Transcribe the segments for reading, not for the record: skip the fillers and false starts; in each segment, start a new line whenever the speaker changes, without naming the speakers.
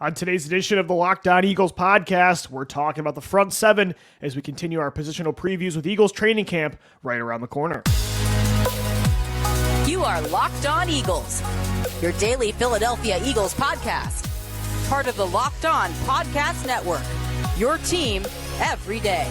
On today's edition of the Locked On Eagles podcast, we're talking about the front seven as we continue our positional previews with Eagles training camp right around the corner.
You are Locked On Eagles, your daily Philadelphia Eagles podcast. Part of the Locked On Podcast Network, your team every day.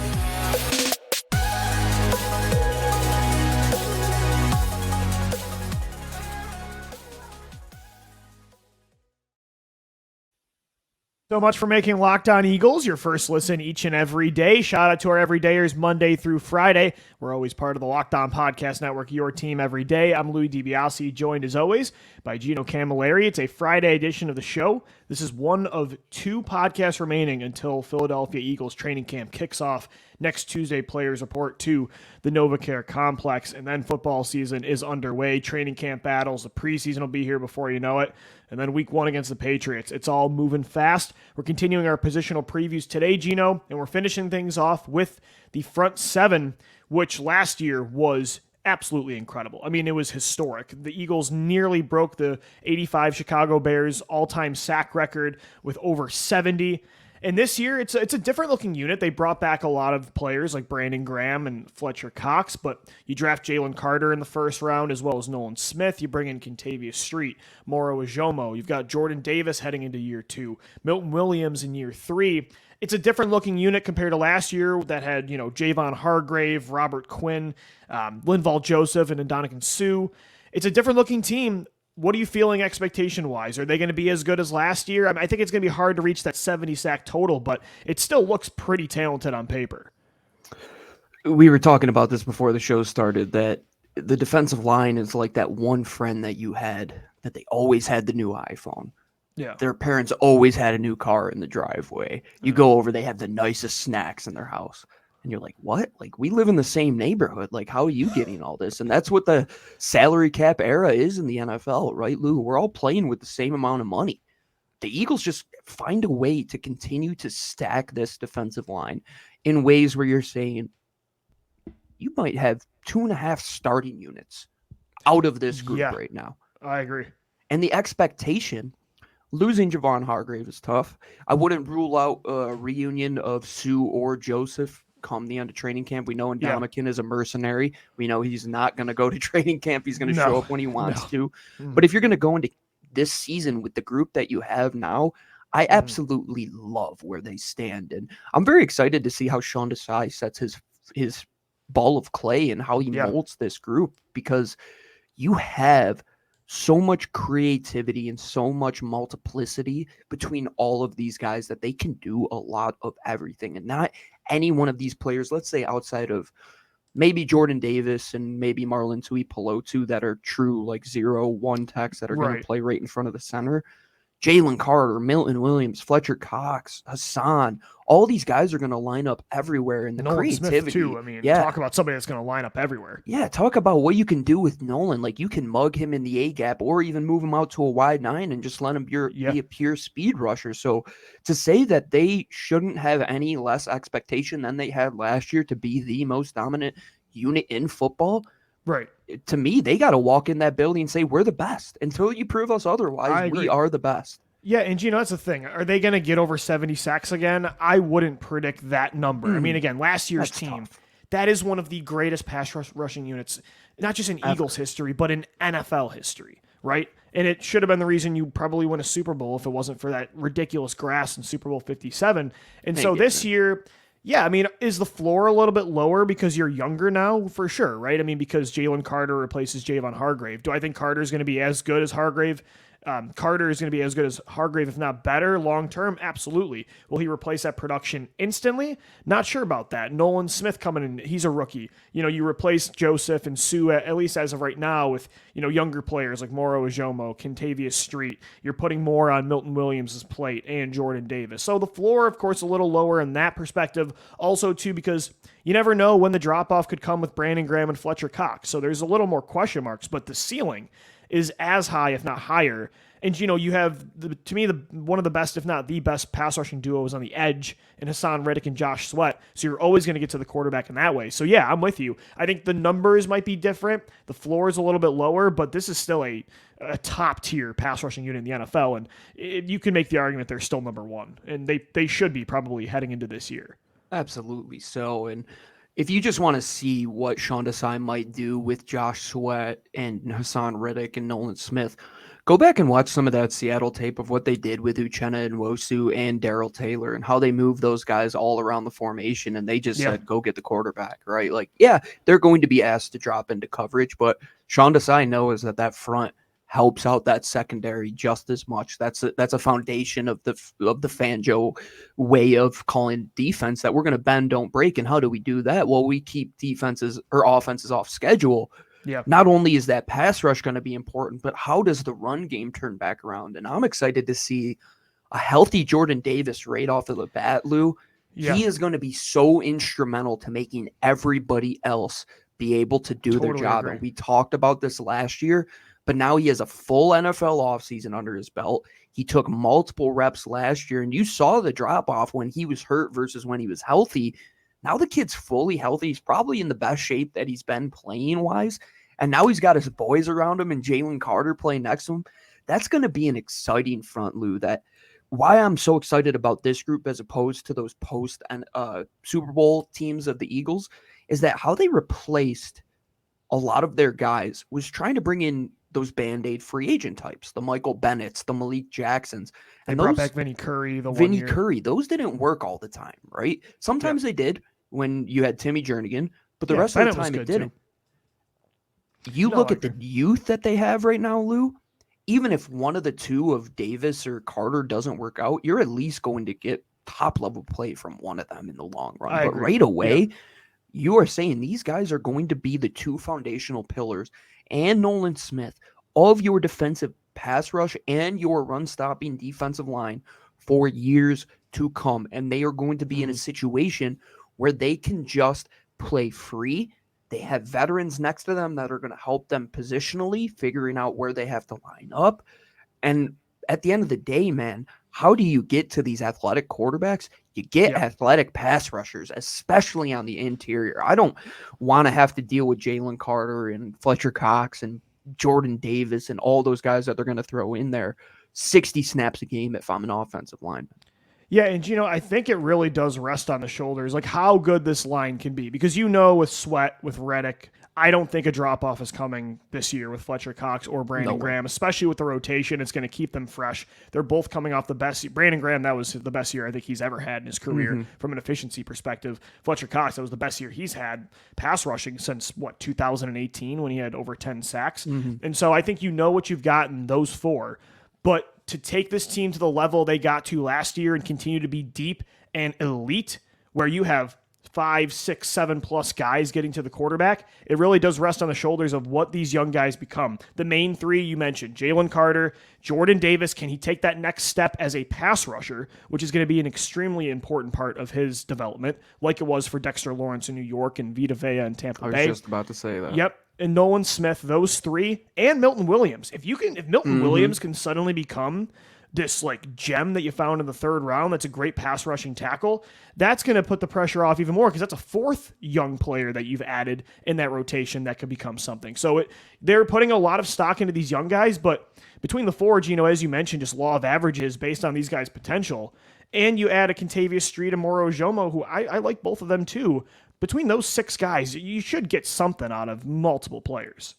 So much for making Locked On Eagles your first listen each and every day. Shout out to our everydayers Monday through Friday. We're always part of the Locked On Podcast Network, your team every day. I'm Louis DiBiase, joined as always by Gino Camilleri. It's a Friday edition of the show. This is one of two podcasts remaining until Philadelphia Eagles training camp kicks off next Tuesday. Players report to the NovaCare complex, and then football season is underway. Training camp battles, the preseason will be here before you know it, and then week one against the Patriots. It's all moving fast. We're continuing our positional previews today, Gino, and we're finishing things off with the front seven, which last year was absolutely incredible. I mean, it was historic. The Eagles nearly broke the 85 Chicago Bears all-time sack record with over 70. And this year, it's a different looking unit. They brought back a lot of players like Brandon Graham and Fletcher Cox, but you draft Jalen Carter in the first round as well as Nolan Smith. You bring in Kentavius Street, Moro Ojomo. You've got Jordan Davis heading into year two, Milton Williams in year three. It's a different looking unit compared to last year that had, Javon Hargrave, Robert Quinn, Linval Joseph, and Ndamukong Suh. It's a different looking team. What are you feeling expectation-wise? Are they going to be as good as last year? I think it's going to be hard to reach that 70 sack total, but it still looks pretty talented on paper.
We were talking about this before the show started, that the defensive line is like that one friend that you had, that they always had the new iPhone.
Yeah.
Their parents always had a new car in the driveway. You go over, they have the nicest snacks in their house. And you're like, what? Like, we live in the same neighborhood. Like, how are you getting all this? And that's what the salary cap era is in the NFL, right, Lou? We're all playing with the same amount of money. The Eagles just find a way to continue to stack this defensive line in ways where you're saying you might have 2.5 starting units out of this group right now.
I agree.
And the expectation, losing Javon Hargrave is tough. I wouldn't rule out a reunion of Suh or Joseph come the end of training camp. We know Ndamukong is a mercenary. We know he's not going to go to training camp. He's going to show up when he wants to. But if you're going to go into this season with the group that you have now, I absolutely love where they stand. And I'm very excited to see how Sean Desai sets his ball of clay and how he molds this group, because you have so much creativity and so much multiplicity between all of these guys that they can do a lot of everything. And not any one of these players, let's say outside of maybe Jordan Davis and maybe Marlon Tuipulotu, that are true like 0-1 techs that are going to play right in front of the center. Jalen Carter, Milton Williams, Fletcher Cox, Haason, all these guys are going to line up everywhere in the
Nolan
creativity.
Smith too. I mean, talk about somebody that's going to line up everywhere.
Yeah, talk about what you can do with Nolan. Like, you can mug him in the A-gap or even move him out to a wide 9 and just let him be a pure speed rusher. So to say that they shouldn't have any less expectation than they had last year to be the most dominant unit in football, to me, they got to walk in that building and say, we're the best. Until you prove us otherwise, we are the best.
Yeah, and that's the thing. Are they going to get over 70 sacks again? I wouldn't predict that number. I mean, again, last year's team, that is one of the greatest pass rushing units, not just in Eagles history, but in NFL history, right? And it should have been the reason you probably win a Super Bowl if it wasn't for that ridiculous grass in Super Bowl 57. And so this year, I mean, is the floor a little bit lower because you're younger now? For sure, right? I mean, because Jalen Carter replaces Javon Hargrave. Do I think Carter is going to be as good as Hargrave? Carter is going to be as good as Hargrave, if not better, long-term? Absolutely. Will he replace that production instantly? Not sure about that. Nolan Smith coming in, he's a rookie. You replace Joseph and Suh, at least as of right now, with, younger players like Moro Ojomo, Kentavius Street. You're putting more on Milton Williams' plate and Jordan Davis. So the floor, of course, a little lower in that perspective. Also, too, because you never know when the drop-off could come with Brandon Graham and Fletcher Cox. So there's a little more question marks, but the ceiling is as high, if not higher. And, you have, to me, one of the best, if not the best, pass rushing duos on the edge in Haason Reddick and Josh Sweat. So you're always going to get to the quarterback in that way. So, yeah, I'm with you. I think the numbers might be different. The floor is a little bit lower, but this is still a top-tier pass rushing unit in the NFL. And you can make the argument they're still number one. And they should be probably heading into this year.
Absolutely so. And if you just want to see what Sean Desai might do with Josh Sweat and Haason Reddick and Nolan Smith, go back and watch some of that Seattle tape of what they did with Uchenna and Wosu and Darrell Taylor and how they moved those guys all around the formation. And they just said, go get the quarterback, right? Like, yeah, they're going to be asked to drop into coverage, but Sean Desai knows that front helps out that secondary just as much. That's a foundation of the Fangio way of calling defense, that we're going to bend, don't break. And how do we do that? Well, we keep defenses or offenses off schedule.
Yeah.
Not only is that pass rush going to be important, but how does the run game turn back around? And I'm excited to see a healthy Jordan Davis right off of the bat, Lou.
Yeah.
He is going to be so instrumental to making everybody else be able to do their job.
Agree.
And we talked about this last year, but now he has a full NFL offseason under his belt. He took multiple reps last year, and you saw the drop-off when he was hurt versus when he was healthy. Now the kid's fully healthy. He's probably in the best shape that he's been playing-wise, and now he's got his boys around him and Jalen Carter playing next to him. That's going to be an exciting front, Lou. That why I'm so excited about this group as opposed to those post and Super Bowl teams of the Eagles is that how they replaced a lot of their guys was trying to bring in those Band-Aid free agent types, the Michael Bennett's, the Malik Jacksons.
And
those,
brought back Vinny Curry.
Vinny Curry, those didn't work all the time, right? Sometimes they did when you had Timmy Jernigan, but the rest of the time it didn't. You look at the youth that they have right now, Lou, even if one of the two of Davis or Carter doesn't work out, you're at least going to get top-level play from one of them in the long run. But right away, you are saying these guys are going to be the two foundational pillars and Nolan Smith of your defensive pass rush and your run-stopping defensive line for years to come. And they are going to be in a situation where they can just play free. They have veterans next to them that are going to help them positionally, figuring out where they have to line up. And at the end of the day, man, how do you get to these athletic quarterbacks? You get athletic pass rushers, especially on the interior. I don't want to have to deal with Jalen Carter and Fletcher Cox and Jordan Davis and all those guys that they're going to throw in there 60 snaps a game if I'm an offensive lineman.
Yeah, and I think it really does rest on the shoulders, like how good this line can be. Because with Sweat, with Reddick, I don't think a drop-off is coming this year with Fletcher Cox or Brandon Graham, especially with the rotation. It's going to keep them fresh. They're both coming off the best. Brandon Graham, that was the best year I think he's ever had in his career from an efficiency perspective. Fletcher Cox, that was the best year he's had pass rushing since, 2018 when he had over 10 sacks. And so I think what you've got in those four. But to take this team to the level they got to last year and continue to be deep and elite, where you have 5, 6, 7+ guys getting to the quarterback, it really does rest on the shoulders of what these young guys become. The main three you mentioned, Jalen Carter, Jordan Davis, can he take that next step as a pass rusher, which is going to be an extremely important part of his development, like it was for Dexter Lawrence in New York and Vita Vea in Tampa Bay.
I was just about to say that.
Yep. And Nolan Smith, those three, and Milton Williams. If Milton Williams can suddenly become this gem that you found in the third round, that's a great pass rushing tackle, that's going to put the pressure off even more because that's a fourth young player that you've added in that rotation that could become something. So they're putting a lot of stock into these young guys, but between the four, as you mentioned, just law of averages based on these guys' potential, and you add a Kentavius Street and Moro Ojomo, who I like both of them too. Between those 6 guys, you should get something out of multiple players.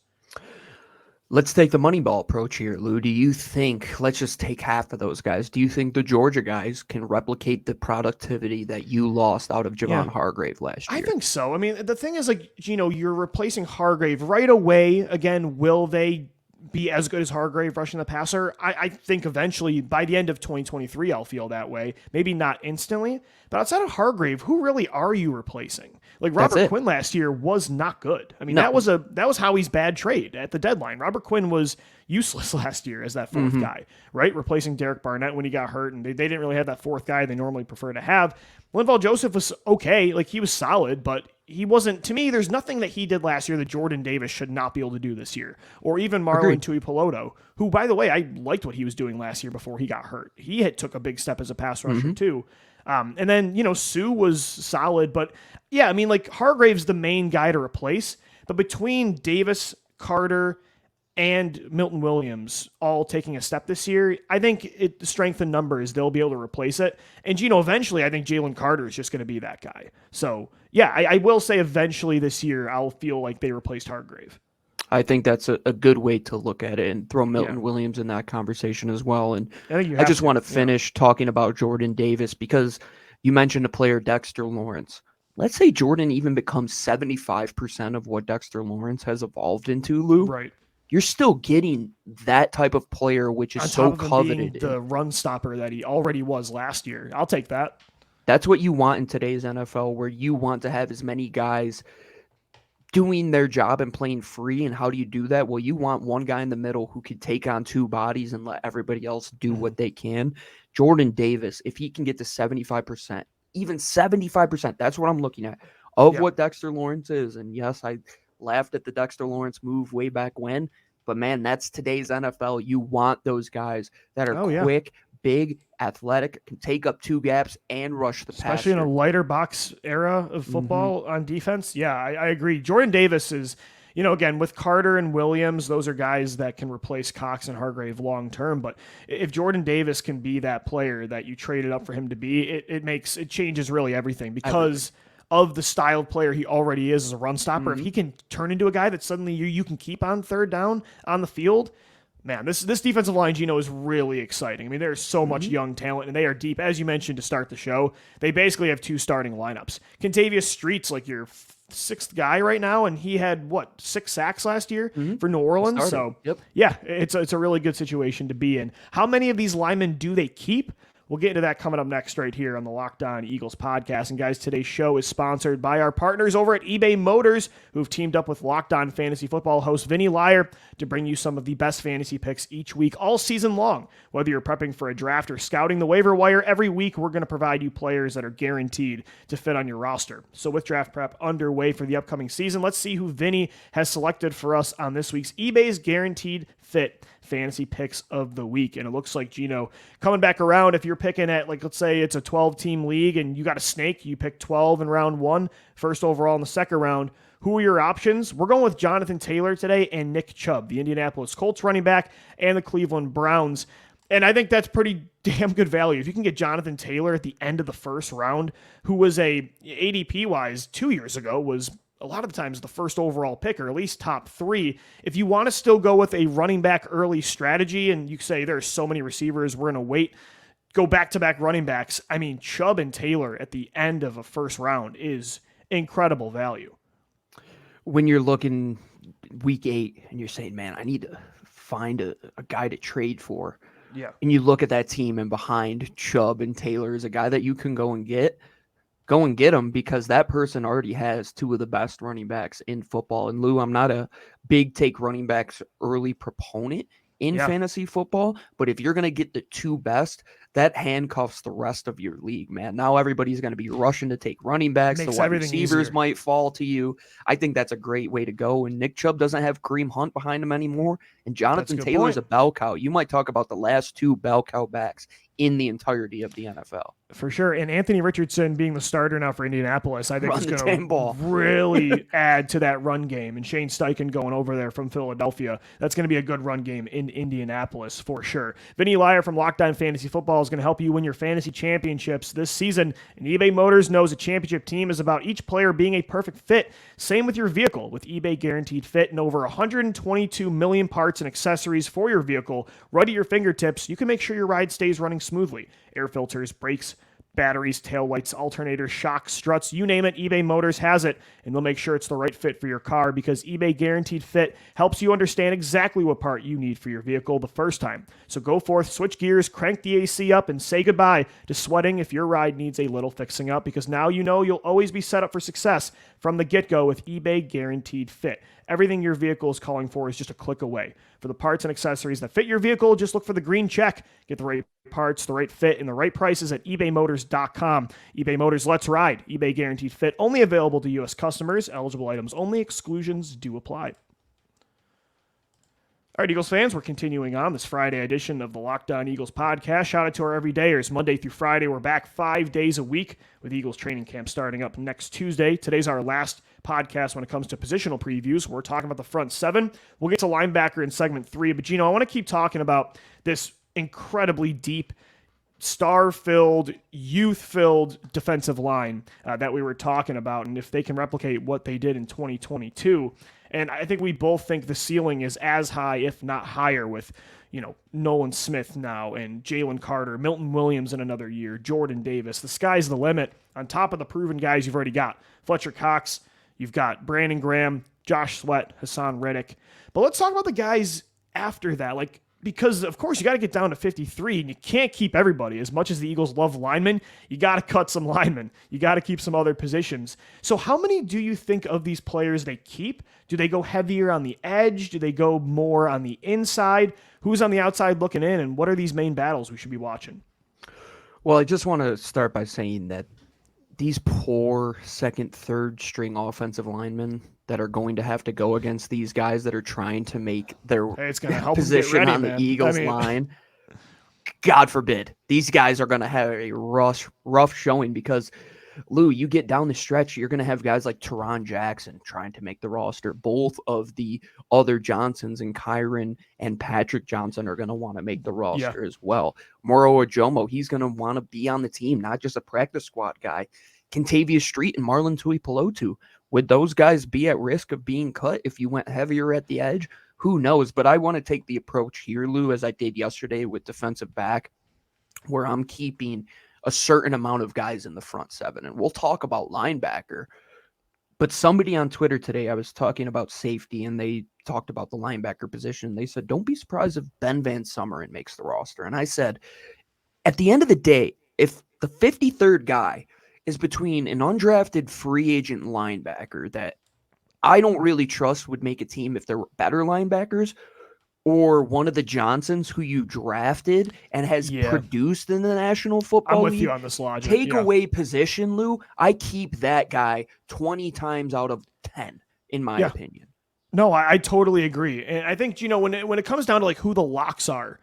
Let's take the Moneyball approach here, Lou. Do you think, let's just take half of those guys, do you think the Georgia guys can replicate the productivity that you lost out of Javon Hargrave last year?
I think so. I mean, the thing is, you're replacing Hargrave right away. Again, will they be as good as Hargrave rushing the passer? I think eventually, by the end of 2023, I'll feel that way. Maybe not instantly, but outside of Hargrave, who really are you replacing? Robert Quinn last year was not good. I mean, that was Howie's bad trade at the deadline. Robert Quinn was, useless last year as that fourth guy, right? Replacing Derek Barnett when he got hurt, and they didn't really have that fourth guy they normally prefer to have. Linval Joseph was okay. Like, he was solid, but he wasn't, to me, there's nothing that he did last year that Jordan Davis should not be able to do this year. Or even Marlon Tuipulotu, who, by the way, I liked what he was doing last year before he got hurt. He took a big step as a pass rusher too. And then, Sue was solid, but yeah, I mean, like, Hargrave's the main guy to replace, but between Davis, Carter, and Milton Williams all taking a step this year, I think strength in numbers, they'll be able to replace it. And, eventually I think Jalen Carter is just going to be that guy. So, yeah, I will say eventually this year I'll feel like they replaced Hargrave.
I think that's a good way to look at it and throw Milton Williams in that conversation as well. And I just want to finish talking about Jordan Davis because you mentioned a player, Dexter Lawrence. Let's say Jordan even becomes 75% of what Dexter Lawrence has evolved into, Lou.
Right.
You're still getting that type of player, which is so coveted.
The run stopper that he already was last year. I'll take that.
That's what you want in today's NFL, where you want to have as many guys doing their job and playing free. And how do you do that? Well, you want one guy in the middle who can take on two bodies and let everybody else do what they can. Jordan Davis, if he can get to 75%, even 75%, that's what I'm looking at, of what Dexter Lawrence is. And yes, I laughed at the Dexter Lawrence move way back when, but man, that's today's NFL. You want those guys that are quick, big, athletic, can take up two gaps and rush the passer.
Especially in a lighter box era of football on defense. Yeah, I agree. Jordan Davis is, again, with Carter and Williams, those are guys that can replace Cox and Hargrave long term. But if Jordan Davis can be that player that you traded up for him to be, it changes really everything because of the style of player he already is as a run stopper. If he can turn into a guy that suddenly you can keep on third down on the field, man, this defensive line, Gino, is really exciting. I mean, there's so much young talent, and they are deep. As you mentioned to start the show, they basically have two starting lineups. Kentavius Street's like your sixth guy right now, and he had, 6 sacks last year for New Orleans? So, yeah, it's a really good situation to be in. How many of these linemen do they keep? We'll get into that coming up next right here on the Locked On Eagles podcast. And guys, today's show is sponsored by our partners over at eBay Motors, who've teamed up with Locked On Fantasy Football host Vinny Liar to bring you some of the best fantasy picks each week, all season long. Whether you're prepping for a draft or scouting the waiver wire, every week we're going to provide you players that are guaranteed to fit on your roster. So with draft prep underway for the upcoming season, let's see who Vinny has selected for us on this week's eBay's Guaranteed Fit Fantasy Picks of the Week. And it looks like, Gino, coming back around, if you're picking at, let's say it's a 12-team league and you got a snake, you pick 12 in round 1, first overall in the second round. Who are your options? We're going with Jonathan Taylor today and Nick Chubb, the Indianapolis Colts running back and the Cleveland Browns. And I think that's pretty damn good value. If you can get Jonathan Taylor at the end of the first round, who was ADP-wise 2 years ago, was a lot of the times the first overall pick, or at least top 3. If you want to still go with a running back early strategy and you say there's so many receivers, we're going to wait, go back-to-back running backs, I mean, Chubb and Taylor at the end of a first round is incredible value.
When you're looking week 8 and you're saying, man, I need to find a guy to trade for.
Yeah.
And you look at that team and behind Chubb and Taylor is a guy that you can go and get him because that person already has 2 of the best running backs in football. And Lou, I'm not a big take running backs early proponent in fantasy football, but if you're going to get the 2 best, that handcuffs the rest of your league, man. Now everybody's going to be rushing to take running backs. The wide receivers
easier.
Might fall to you. I think that's a great way to go. And Nick Chubb doesn't have Kareem Hunt behind him anymore. And Jonathan Taylor's a bell cow. You might talk about the last 2 bell cow backs in the entirety of the NFL.
For sure. And Anthony Richardson being the starter now for Indianapolis, I think is going to
really
add to that run game. And Shane Steichen going over there from Philadelphia, that's going to be a good run game in Indianapolis for sure. Vinny Liar from Locked On Fantasy Football is going to help you win your fantasy championships this season. And eBay Motors knows a championship team is about each player being a perfect fit. Same with your vehicle with eBay Guaranteed Fit and over 122 million parts and accessories for your vehicle right at your fingertips. You can make sure your ride stays running smoothly. Air filters, brakes, batteries, taillights, alternators, shocks, struts, you name it, eBay Motors has it, and they'll make sure it's the right fit for your car because eBay Guaranteed Fit helps you understand exactly what part you need for your vehicle the first time. So go forth, switch gears, crank the AC up, and say goodbye to sweating if your ride needs a little fixing up because now you know you'll always be set up for success from the get-go with eBay Guaranteed Fit. Everything your vehicle is calling for is just a click away. For the parts and accessories that fit your vehicle, just look for the green check. Get the right parts, the right fit, and the right prices at ebaymotors.com. eBay Motors, let's ride. eBay Guaranteed Fit, only available to U.S. customers. Eligible items only. Exclusions do apply. All right, Eagles fans, we're continuing on this Friday edition of the Locked On Eagles podcast. Shout out to our everydayers. Monday through Friday, we're back 5 days a week with Eagles training camp starting up next Tuesday. Today's our last podcast when it comes to positional previews. We're talking about the front seven. We'll get to linebacker in segment 3. But, Gino, I want to keep talking about this incredibly deep, star-filled, youth-filled defensive line that we were talking about, and if they can replicate what they did in 2022. And I think we both think the ceiling is as high, if not higher, with, Nolan Smith now and Jalen Carter, Milton Williams in another year, Jordan Davis. The sky's the limit on top of the proven guys you've already got. Fletcher Cox, you've got Brandon Graham, Josh Sweat, Haason Reddick. But let's talk about the guys after that. Because, of course, you got to get down to 53, and you can't keep everybody. As much as the Eagles love linemen, you got to cut some linemen. You got to keep some other positions. So how many do you think of these players they keep? Do they go heavier on the edge? Do they go more on the inside? Who's on the outside looking in, and what are these main battles we should be watching?
Well, I just want to start by saying that these poor second, third string offensive linemen that are going to have to go against these guys that are trying to make their position on the Eagles line. God forbid. These guys are going to have a rough showing because, Lou, you get down the stretch, you're going to have guys like Kyron Johnson trying to make the roster. Both of the other Johnsons and Kyron and Patrick Johnson are going to want to make the roster as well. Moro Ojomo, he's going to want to be on the team, not just a practice squad guy. Kentavius Street and Marlon Tuipulotu. Would those guys be at risk of being cut if you went heavier at the edge? Who knows? But I want to take the approach here, Lou, as I did yesterday with defensive back, where I'm keeping a certain amount of guys in the front seven. And we'll talk about linebacker. But somebody on Twitter today, I was talking about safety, and they talked about the linebacker position. They said, don't be surprised if Ben Van Sumeren makes the roster. And I said, at the end of the day, if the 53rd guy is between an undrafted free agent linebacker that I don't really trust would make a team if there were better linebackers, or one of the Johnsons who you drafted and has produced in the National Football League.
I'm with you on this logic.
Take away position, Lou. I keep that guy 20 times out of 10, in my opinion.
No, I totally agree. And I think, when it comes down to who the locks are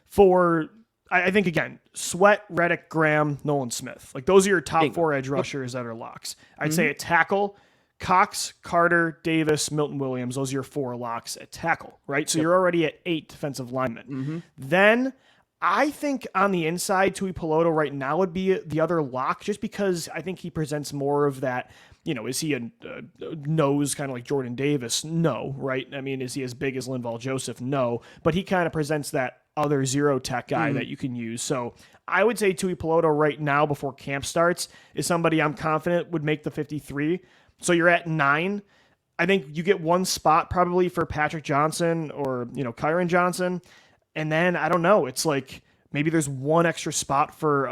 for, I think, again, Sweat, Reddick, Graham, Nolan Smith. Those are your top 4 edge rushers that are locks. I'd say at tackle, Cox, Carter, Davis, Milton Williams. Those are your 4 locks at tackle, right? So you're already at 8 defensive linemen. Then I think on the inside, Tuipulotu right now would be the other lock, just because I think he presents more of that. Is he a nose kind of like Jordan Davis? No, right? I mean, is he as big as Linval Joseph? No, but he kind of presents that other zero tech guy that you can use. So I would say Tuipulotu right now before camp starts is somebody I'm confident would make the 53. So you're at 9. I think you get one spot probably for Patrick Johnson or, Kyron Johnson. And then I don't know. It's maybe there's one extra spot for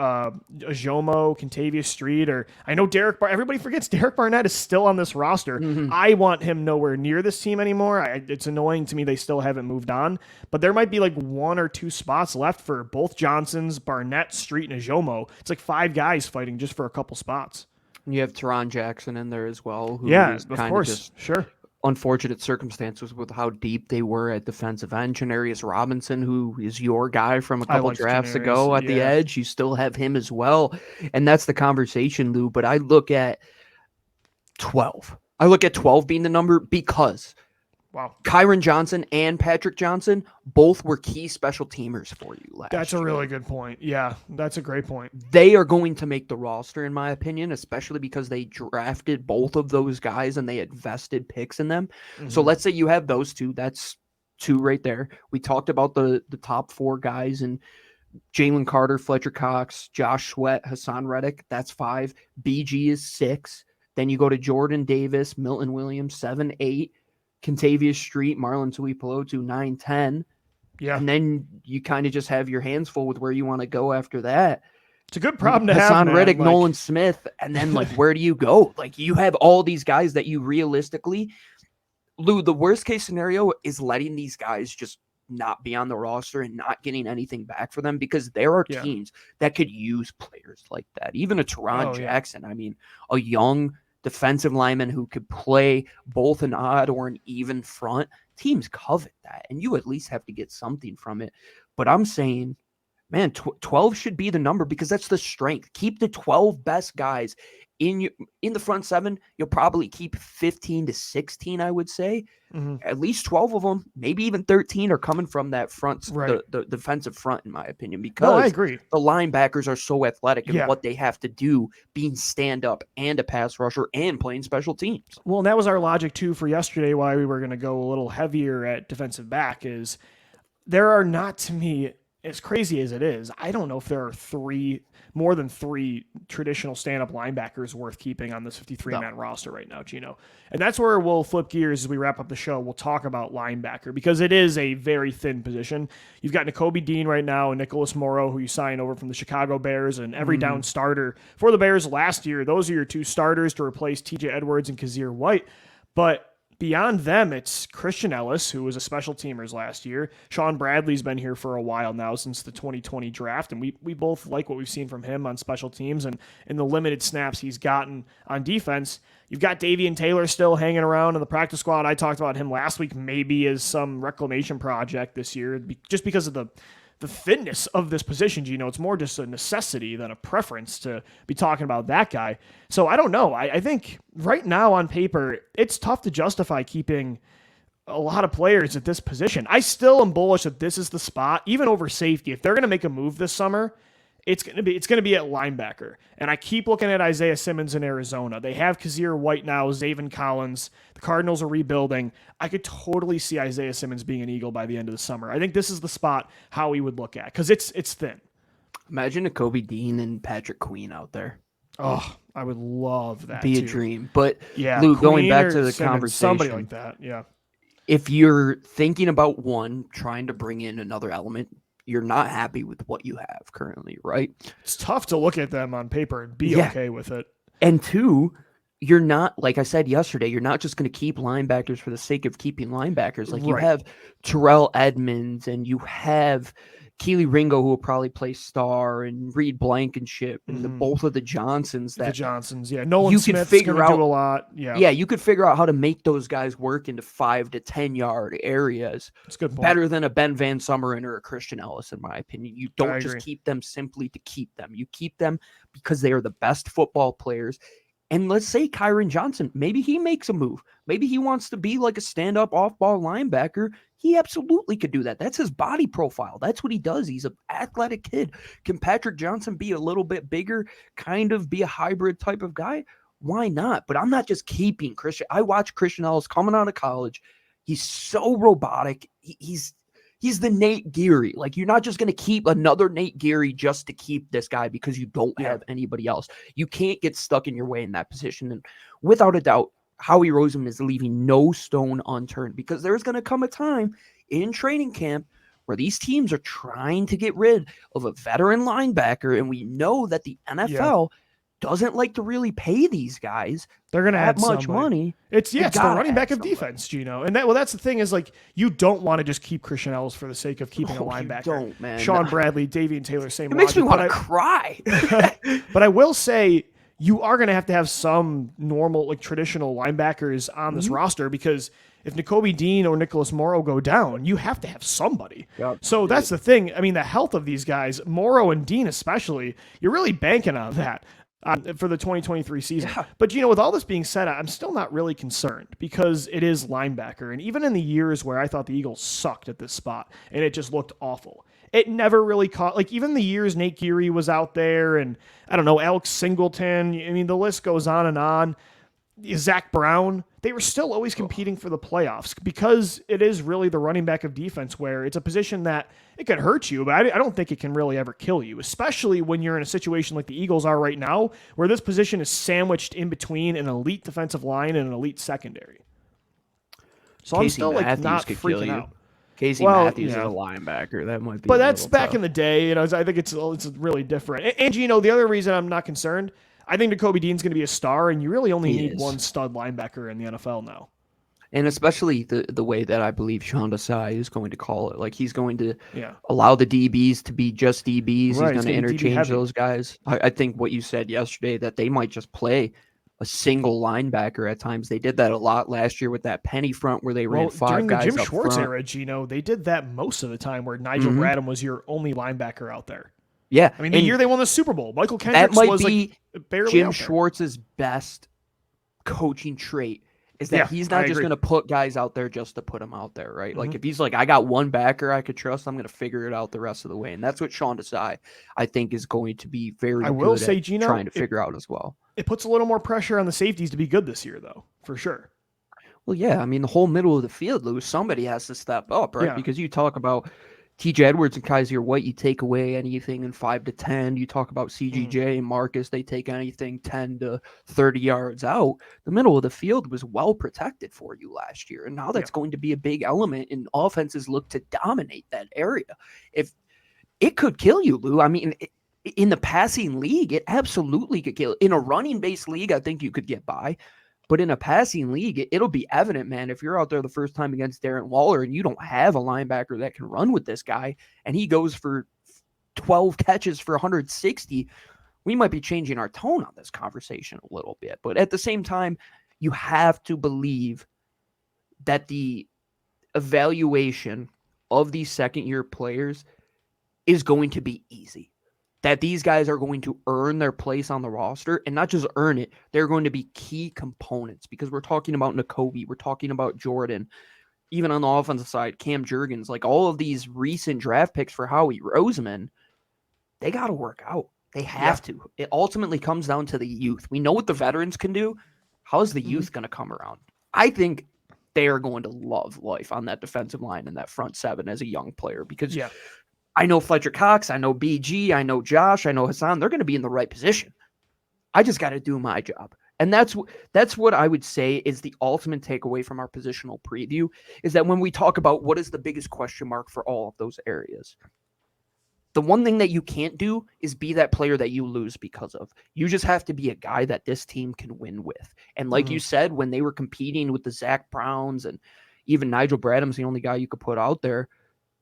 Ojomo, Kentavius Street, or I know everybody forgets Derek Barnett is still on this roster. I want him nowhere near this team anymore. It's annoying to me they still haven't moved on, but there might be 1 or 2 spots left for both Johnsons, Barnett, Street, and Ojomo. It's 5 guys fighting just for a couple spots.
You have Kyron Johnson in there as well. Who
is of course. Sure.
Unfortunate circumstances with how deep they were at defensive end. Janarius Robinson, who is your guy from a couple drafts ago at the edge. You still have him as well. And that's the conversation, Lou. But I look at 12. I look at 12 being the number because Kyron Johnson and Patrick Johnson both were key special teamers for you last year.
That's a really good point. Yeah, that's a great point.
They are going to make the roster, in my opinion, especially because they drafted both of those guys and they had vested picks in them. So let's say you have those 2. That's 2 right there. We talked about the top 4 guys, and Jalen Carter, Fletcher Cox, Josh Sweat, Haason Reddick. That's 5. BG is 6. Then you go to Jordan Davis, Milton Williams, 7, 8. Kentavius Street, Marlon Tuipulotu, 9, 10.
Yeah.
And then you kind of just have your hands full with where you want to go after that.
It's a good problem to have,
Haason Reddick,
like...
Nolan Smith, and then like where do you go? Like you have all these guys that you realistically, Lou, the worst case scenario is letting these guys just not be on the roster and not getting anything back for them, because there are teams that could use players like that. Even a Teron Jackson. I mean, a young defensive lineman who could play both an odd or an even front. Teams covet that, and you at least have to get something from it. But I'm saying, man, 12 should be the number, because that's the strength. Keep the 12 best guys in the front 7. You'll probably keep 15 to 16, I would say. At least 12 of them, maybe even 13, are coming from that front, the defensive front, in my opinion, because
I agree.
The linebackers are so athletic in what they have to do, being stand-up and a pass rusher and playing special teams.
Well, and that was our logic, too, for yesterday, why we were going to go a little heavier at defensive back, is there are not, to me, as crazy as it is, I don't know if there are more than three traditional stand-up linebackers worth keeping on this 53-man roster right now, Gino. And that's where we'll flip gears as we wrap up the show. We'll talk about linebacker, because it is a very thin position. You've got Nakobe Dean right now and Nicholas Moro, who you signed over from the Chicago Bears, and every down starter for the Bears last year. Those are your 2 starters to replace TJ Edwards and Kazir White. But beyond them, it's Christian Ellis, who was a special teamers last year. Sean Bradley's been here for a while now, since the 2020 draft, and we both like what we've seen from him on special teams and in the limited snaps he's gotten on defense. You've got Davian Taylor still hanging around in the practice squad. I talked about him last week, maybe as some reclamation project this year, just because of the fitness of this position. You know, it's more just a necessity than a preference to be talking about that guy. So I don't know. I think right now on paper, it's tough to justify keeping a lot of players at this position. I still am bullish that this is the spot, even over safety. If they're going to make a move this summer, it's going to be at linebacker. And I keep looking at Isaiah Simmons in Arizona. They have Kazir White now, Zaven Collins. The Cardinals are rebuilding. I could totally see Isaiah Simmons being an Eagle by the end of the summer. I think this is the spot Howie would look at, because it's thin.
Imagine Nakobe Dean and Patrick Queen out there.
Oh, I would love that.
Be
too.
A dream. But
yeah,
Luke,
Queen
going back to the
Simmons,
conversation,
somebody like that. Yeah.
If you're thinking about trying to bring in another element, you're not happy with what you have currently, right?
It's tough to look at them on paper and be okay with it.
And 2, you're not, like I said yesterday, you're not just going to keep linebackers for the sake of keeping linebackers. Like you have Terrell Edmonds, and you have Keely Ringo, who will probably play star, and Reed Blankenship, and both of the Johnsons.
Nolan Smith's going to do a lot.
Yeah, you could figure out how to make those guys work into 5 to 10 yard areas.
That's a good point.
Better than a Ben Van Summeren or a Christian Ellis, in my opinion. You don't just keep them simply to keep them. You keep them because they are the best football players. And let's say Kyron Johnson, maybe he makes a move. Maybe he wants to be like a stand-up off-ball linebacker. He absolutely could do that. That's his body profile. That's what he does. He's an athletic kid. Can Patrick Johnson be a little bit bigger, kind of be a hybrid type of guy? Why not? But I'm not just keeping Christian. I watch Christian Ellis coming out of college. He's so robotic. He's the Nate Geary. Like, you're not just going to keep another Nate Geary just to keep this guy because you don't have anybody else. You can't get stuck in your way in that position. And without a doubt, Howie Roseman is leaving no stone unturned, because there's going to come a time in training camp where these teams are trying to get rid of a veteran linebacker. And we know that the NFL doesn't like to really pay these guys.
They're going to have
much money.
It's the running back of defense, Gino. And that's the thing, is like, you don't want to just keep Christian Ellis for the sake of keeping a linebacker.
You don't, man.
Sean Bradley, Davian Taylor, same
logic. It makes me want to cry.
But I will say, you are going to have some normal, like traditional linebackers on this roster, because if Nakobe Dean or Nicholas Moro go down, you have to have somebody. So that's the thing. I mean, the health of these guys, Moro and Dean especially, you're really banking on that for the 2023 season. But, with all this being said, I'm still not really concerned, because it is linebacker. And even in the years where I thought the Eagles sucked at this spot and it just looked awful, it never really caught, like, even the years Nate Geary was out there, and I don't know, Alex Singleton, I mean, the list goes on and on. Zach Brown, they were still always competing for the playoffs because it is really the running back of defense where it's a position that it could hurt you, but I don't think it can really ever kill you, especially when you're in a situation like the Eagles are right now, where this position is sandwiched in between an elite defensive line and an elite secondary. So
Casey
I'm still like
Matthews
not
could kill
freaking
you.
out.
Casey
Well,
Matthews
yeah.
is a linebacker. That might be.
But
a
that's
little
back
tough.
in the day. I think it's really different. And the other reason I'm not concerned, I think Nakobe Dean's going to be a star, and you really only need one stud linebacker in the NFL now.
And especially the way that I believe Sean Desai is going to call it. Like, he's going to
Yeah.
allow the DBs to be just DBs.
Right,
He's going
it's
to
gonna be DB
interchange
heavy.
those guys. I think what you said yesterday, that they might just play a single linebacker at times. They did that a lot last year with that penny front where they ran five
during the
guys
Jim
up
Schwartz
front.
era, Gino, they did that most of the time where Nigel Bradham was your only linebacker out there.
Yeah.
I mean, the year they won the Super Bowl, Michael
that
Kendricks
might
was
be
like barely
Jim
out there.
Schwartz's best coaching trait is that he's not
I
just
agree.
going to put guys out there just to put them out there, right? Like, if he's like, I got one backer I could trust, I'm going to figure it out the rest of the way. And that's what Sean Desai, I think, is going to be very good at
Gino,
trying to figure out as well.
It puts a little more pressure on the safeties to be good this year, though, for sure.
Well, yeah, I mean, the whole middle of the field, Lou, somebody has to step up, right?
Yeah.
Because you talk about TJ Edwards and Kaiser White, you take away anything in 5 to 10. You talk about CGJ and Marcus, they take anything 10 to 30 yards out. The middle of the field was well protected for you last year, and now that's going to be a big element, and offenses look to dominate that area. If it could kill you, Lou. I mean, in the passing league, it absolutely could kill. In a running-based league, I think you could get by. But in a passing league, it'll be evident, man, if you're out there the first time against Darren Waller and you don't have a linebacker that can run with this guy, and he goes for 12 catches for 160, we might be changing our tone on this conversation a little bit. But at the same time, you have to believe that the evaluation of these second-year players is going to be easy. That these guys are going to earn their place on the roster, and not just earn it, they're going to be key components, because we're talking about Nakobe, we're talking about Jordan, even on the offensive side, Cam Jurgens, like all of these recent draft picks for Howie Roseman, they got to work out. They have to. It ultimately comes down to the youth. We know what the veterans can do. How's the youth going to come around? I think they are going to love life on that defensive line and that front seven as a young player, because I know Fletcher Cox, I know BG, I know Josh, I know Haason. They're going to be in the right position. I just got to do my job. And that's what I would say is the ultimate takeaway from our positional preview, is that when we talk about what is the biggest question mark for all of those areas, the one thing that you can't do is be that player that you lose because of. You just have to be a guy that this team can win with. And like you said, when they were competing with the Zach Browns and even Nigel Bradham's the only guy you could put out there,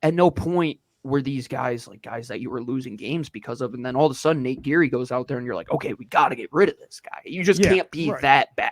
at no point were these guys like guys that you were losing games because of. And then all of a sudden Nate Geary goes out there and you're like, okay, we got to get rid of this guy. You just can't be that bad.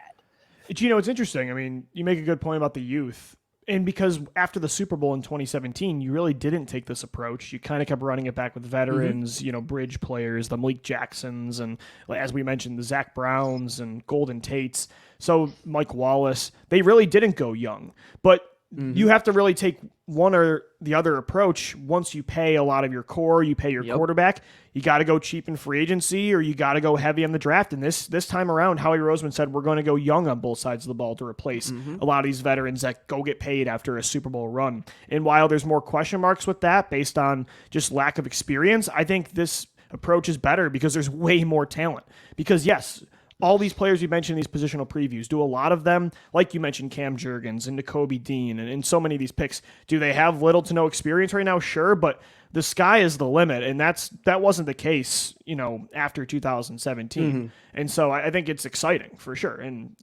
It's interesting. I mean, you make a good point about the youth. And because after the Super Bowl in 2017, you really didn't take this approach. You kind of kept running it back with veterans, bridge players, the Malik Jacksons, and as we mentioned, the Zach Browns and Golden Tates. So Mike Wallace, they really didn't go young. But you have to really take one or the other approach. Once you pay a lot of your core, you pay your quarterback, you got to go cheap in free agency or you got to go heavy on the draft. And this time around, Howie Roseman said, we're going to go young on both sides of the ball to replace a lot of these veterans that go get paid after a Super Bowl run. And while there's more question marks with that based on just lack of experience, I think this approach is better because there's way more talent. Because yes, all these players you mentioned in these positional previews, do a lot of them, like you mentioned, Cam Jurgens and Nakobe Dean and so many of these picks, do they have little to no experience right now? Sure, but the sky is the limit, and that wasn't the case, after 2017. And so I think it's exciting for sure. And,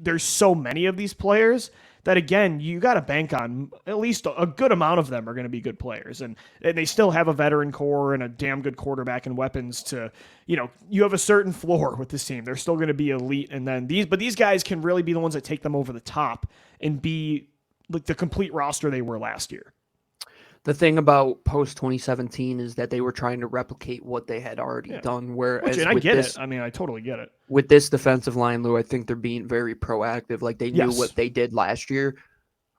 there's so many of these players that, again, you got to bank on at least a good amount of them are going to be good players. And they still have a veteran core and a damn good quarterback and weapons to, you have a certain floor with this team. They're still going to be elite. And then these guys can really be the ones that take them over the top and be like the complete roster they were last year.
The thing about post 2017 is that they were trying to replicate what they had already done. Whereas
I get it. I mean, I totally get it.
With this defensive line, Lou, I think they're being very proactive. Like they knew what they did last year,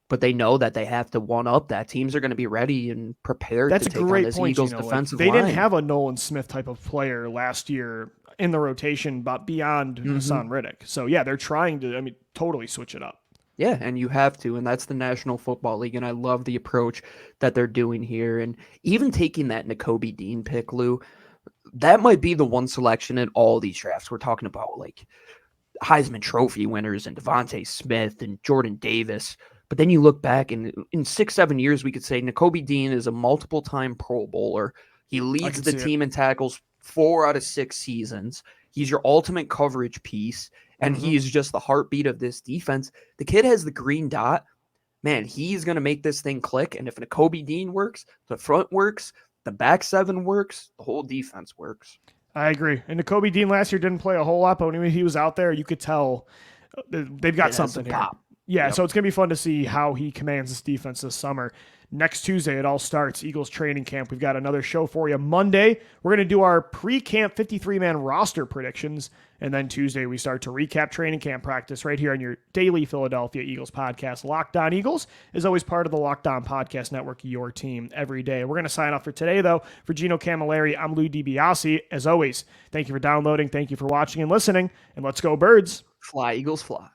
but they know that they have to one up that. Teams are going to be ready and prepared to take on this Eagles defensive line.
They didn't have a Nolan Smith type of player last year in the rotation, but beyond Haason Reddick. So yeah, they're trying to, totally switch it up.
Yeah, and you have to, and that's the National Football League, and I love the approach that they're doing here. And even taking that Nakobe Dean pick, Lou, that might be the one selection in all these drafts. We're talking about like Heisman Trophy winners and Devontae Smith and Jordan Davis. But then you look back, and in 6-7 years, we could say Nakobe Dean is a multiple-time Pro Bowler. He leads the team in tackles 4 out of 6 seasons. He's your ultimate coverage piece, and he is just the heartbeat of this defense. The kid has the green dot. Man, he's going to make this thing click, and if Nakobe Dean works, the front works, the back 7 works, the whole defense works.
I agree. And Nakobe Dean last year didn't play a whole lot, but when he was out there, you could tell they've got something here.
Pop.
Yeah, so it's going to be fun to see how he commands this defense this summer. Next Tuesday, it all starts, Eagles training camp. We've got another show for you. Monday, we're going to do our pre-camp 53-man roster predictions. And then Tuesday, we start to recap training camp practice right here on your daily Philadelphia Eagles podcast. Locked On Eagles is always part of the Locked On Podcast Network, your team every day. We're going to sign off for today, though. For Gino Camilleri, I'm Lou DiBiase. As always, thank you for downloading, thank you for watching and listening, and let's go Birds.
Fly, Eagles, fly.